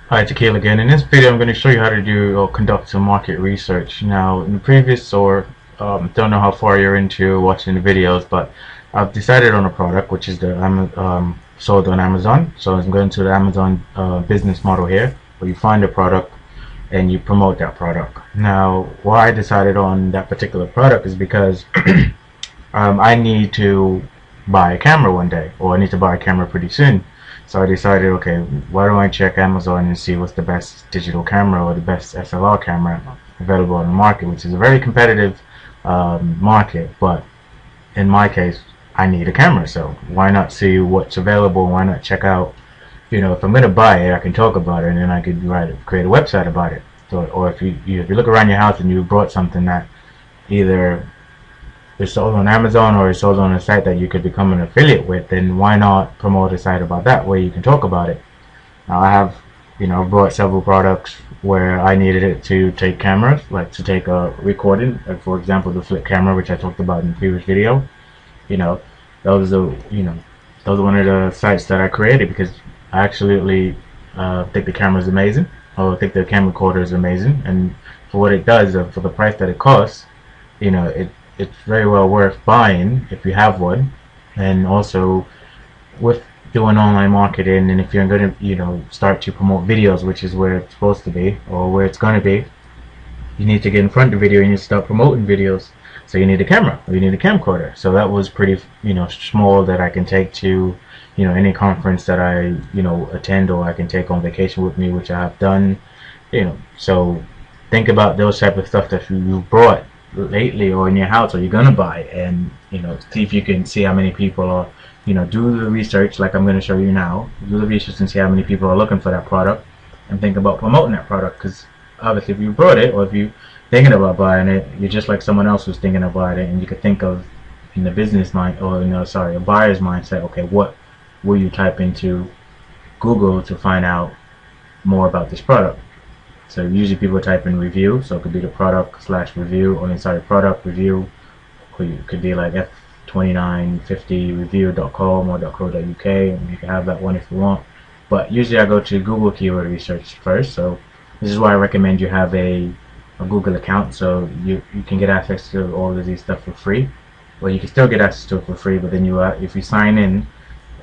Hi, Tequila again. In this video, I'm going to show you how to do or conduct some market research. Now, in the previous, or don't know how far you're into watching the videos, but I've decided on a product which is the sold on Amazon. So I'm going to the Amazon business model here, where you find a product and you promote that product. Now, why I decided on that particular product is because I need to buy a camera one day, or I need to buy a camera pretty soon. So I decided, okay, why don't I check Amazon and see what's the best digital camera or the best SLR camera available on the market, which is a very competitive market. But in my case, I need a camera, so why not see what's available? Why not check out? If I'm going to buy it, I can talk about it, and then I could create a website about it. So, or if you look around your house and you brought something that either is sold on Amazon or is sold on a site that you could become an affiliate with, then why not promote a site about that where you can talk about it? Now I have, brought several products where I needed it to take cameras, like to take a recording, like for example the flip camera, which I talked about in the previous video. Those are one of the sites that I created because I absolutely think the camera is amazing. I think the camera recorder is amazing, and for what it does, for the price that it costs, it's very well worth buying if you have one. And also with doing online marketing, and if you're going to start to promote videos, which is where it's supposed to be or where it's going to be, you need to get in front of the video, you need to start promoting videos. So you need a camera, or you need a camcorder. So that was pretty small, that I can take to any conference that I attend, or I can take on vacation with me, which I have done. So think about those type of stuff that you brought lately or in your house, or you're gonna buy, and see if you can see how many people are, do the research like I'm going to show you now. Do the research and see how many people are looking for that product, and think about promoting that product. Because obviously if you brought it, or if you thinking about buying it, you're just like someone else who's thinking about it, and you could think of, in the business mind, or a buyer's mindset, okay, what will you type into Google to find out more about this product? So usually people type in review, so it could be the product / review, or product review. It could be like s2950review.com or .co.uk, and you can have that one if you want. But usually I go to Google keyword research first, so this is why I recommend you have a Google account, so you can get access to all of these stuff for free. Well, you can still get access to it for free, but then if you sign in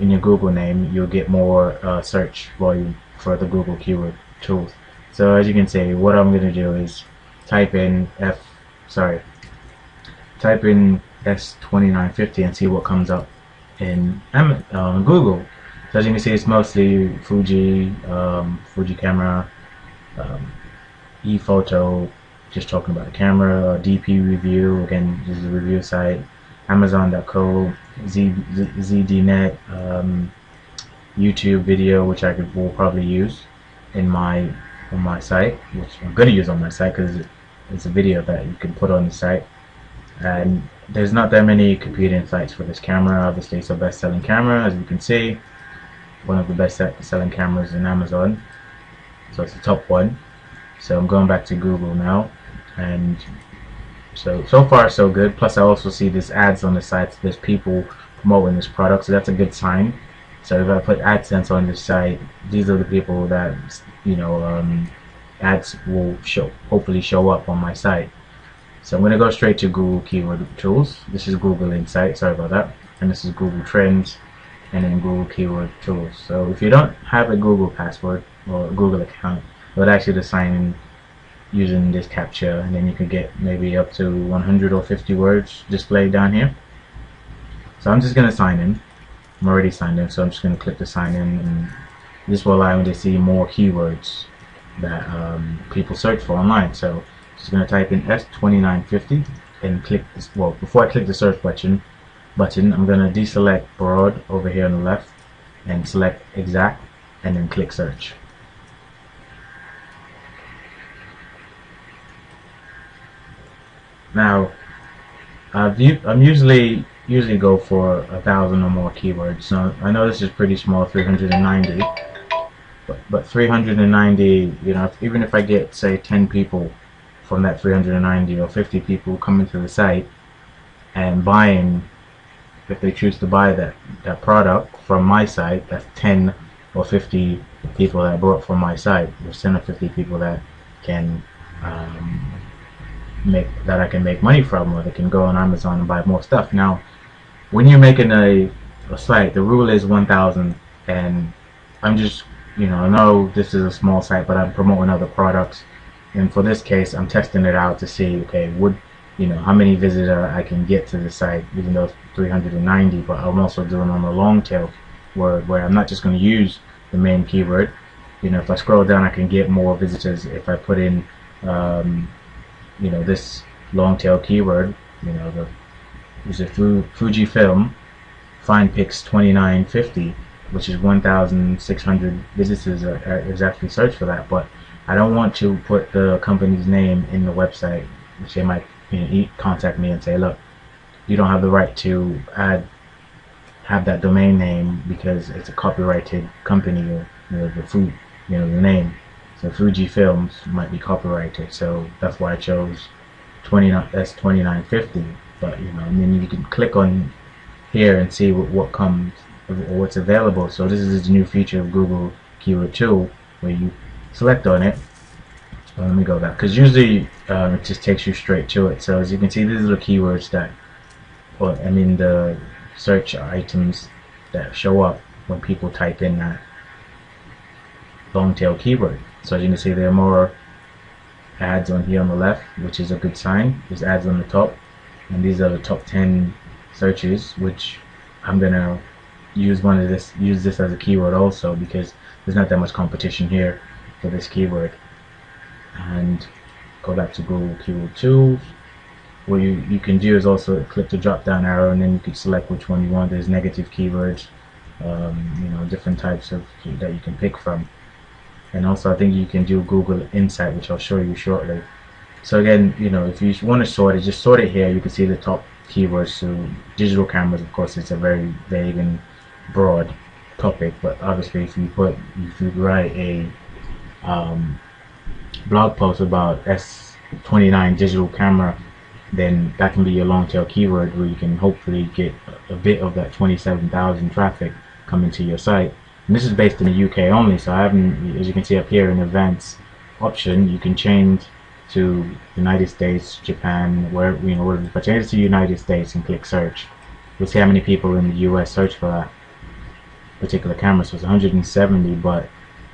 your Google name, you'll get more search volume for the Google keyword tools. So as you can see, what I'm going to do is type in s2950 and see what comes up in Google. So as you can see, it's mostly Fuji camera, ePhoto, just talking about the camera, DP review, again this is a review site, Amazon.co, ZDNet, YouTube video, which will probably use on my site, which I'm going to use on my site because it's a video that you can put on the site. And there's not that many competing sites for this camera. Obviously it's a best-selling camera, as you can see, one of the best-selling cameras in Amazon, so it's the top one. So I'm going back to Google now, and so far so good. Plus I also see there's ads on the site, so there's people promoting this product, so that's a good sign. So if I put AdSense on this site, these are the people that ads will hopefully show up on my site. So I'm going to go straight to Google Keyword Tools. This is Google Insight, sorry about that, and this is Google Trends, and then Google Keyword Tools. So if you don't have a Google password or a Google account, it would actually just sign in using this captcha, and then you could get maybe up to 100 or 50 words displayed down here. So I'm just going to sign in. I'm already signed in, so I'm just going to click the sign in, and this will allow me to see more keywords that people search for online. So I'm just going to type in s2950 and click this. Well, before I click the search button, I'm going to deselect broad over here on the left and select exact, and then click search. Now I'm usually go for 1,000 or more keywords. So I know this is pretty small, 390, but 390, even if I get say 10 people from that 390, or 50 people coming to the site and buying, if they choose to buy that product from my site, that's 10 or 50 people that bought from my site. There's 750 people that can I can make money from, or they can go on Amazon and buy more stuff. Now, when you're making a site, the rule is 1,000, and I'm just, I know this is a small site, but I'm promoting other products, and for this case, I'm testing it out to see, okay, how many visitors I can get to the site, even though it's 390, but I'm also doing on the long tail word, where I'm not just going to use the main keyword. If I scroll down, I can get more visitors if I put in, this long tail keyword, is a Fujifilm Fine Pix 2950, which is 1,600 visitors are exactly search for that. But I don't want to put the company's name in the website, which they might contact me and say, look, you don't have the right to have that domain name because it's a copyrighted company, or the name. So Fujifilms might be copyrighted, so that's why I chose s2950. But and then you can click on here and see what comes or what's available. So this is the new feature of Google Keyword Tool, where you select on it. Well, let me go back, because usually it just takes you straight to it. So as you can see, these are the keywords the search items that show up when people type in that long tail keyword. So as you can see, there are more ads on here on the left, which is a good sign. There's ads on the top, and these are the top 10 searches, which I'm gonna use this as a keyword also, because there's not that much competition here for this keyword. And go back to Google Keyword Tools. What you can do is also click the drop down arrow, and then you can select which one you want. There's negative keywords, different types of that you can pick from. And also I think you can do Google Insight, which I'll show you shortly. So again, if you want to sort it, just sort it here. You can see the top keywords. So digital cameras, of course, it's a very vague and broad topic, but obviously if you write a blog post about S29 digital camera, then that can be your long tail keyword, where you can hopefully get a bit of that 27,000 traffic coming to your site. And this is based in the UK only, so I haven't, as you can see up here in events option, you can change to United States, Japan, where if I change it to United States and click search, you'll see how many people in the US search for that particular camera. So it's 170, but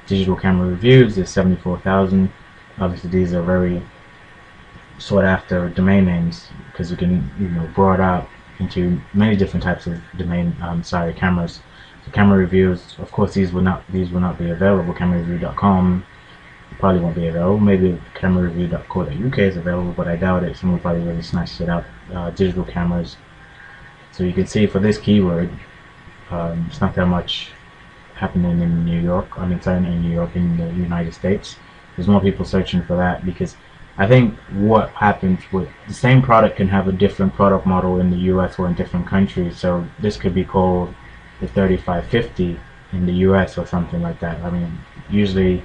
digital camera reviews is 74,000. Obviously these are very sought after domain names, because you can broad out into many different types of cameras. So camera reviews, of course, these will not be available. CameraReview.com probably won't be available. Maybe CameraReview.co.uk is available, but I doubt it. Someone probably really snatched it up. Digital cameras. So you can see for this keyword, it's not that much happening in New York. In New York, in the United States. There's more people searching for that, because I think what happens with the same product can have a different product model in the US or in different countries. So this could be called the 3550 in the US or something like that. Usually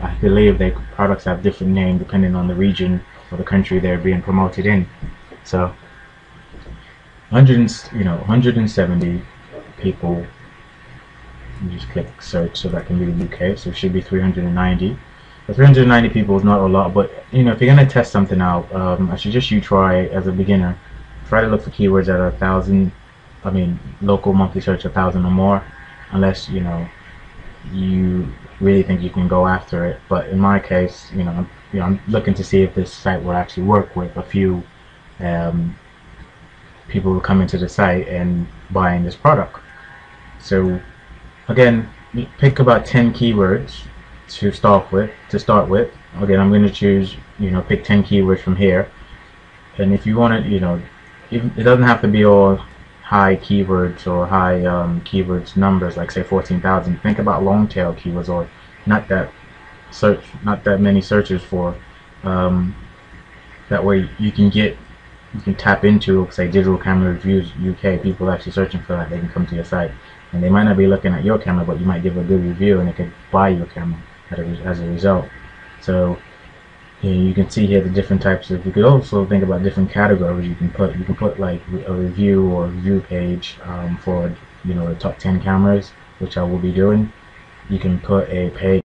I believe products have different names depending on the region or the country they're being promoted in. So 170 people. You just click search, so that can be the UK. So it should be 390. But 390 people is not a lot, but if you're gonna test something out, I suggest you try as a beginner. Try to look for keywords that are 1,000. Local monthly search 1,000 or more, unless you really think you can go after it. But in my case, I'm looking to see if this site will actually work with a few people who come into the site and buying this product. So again, you pick about 10 keywords to start with. Again, I'm going to choose, pick 10 keywords from here. And if you want to, it doesn't have to be all high keywords or high keywords numbers, like say 14,000. Think about long tail keywords, or not that many searches for. That way you can tap into, say, digital camera reviews UK. People actually searching for that, they can come to your site, and they might not be looking at your camera, but you might give a good review and they could buy your camera as a result. So you can see here the different types of. You could also think about different categories. You can put like a review or review page for the top 10 cameras, which I will be doing. you can put a page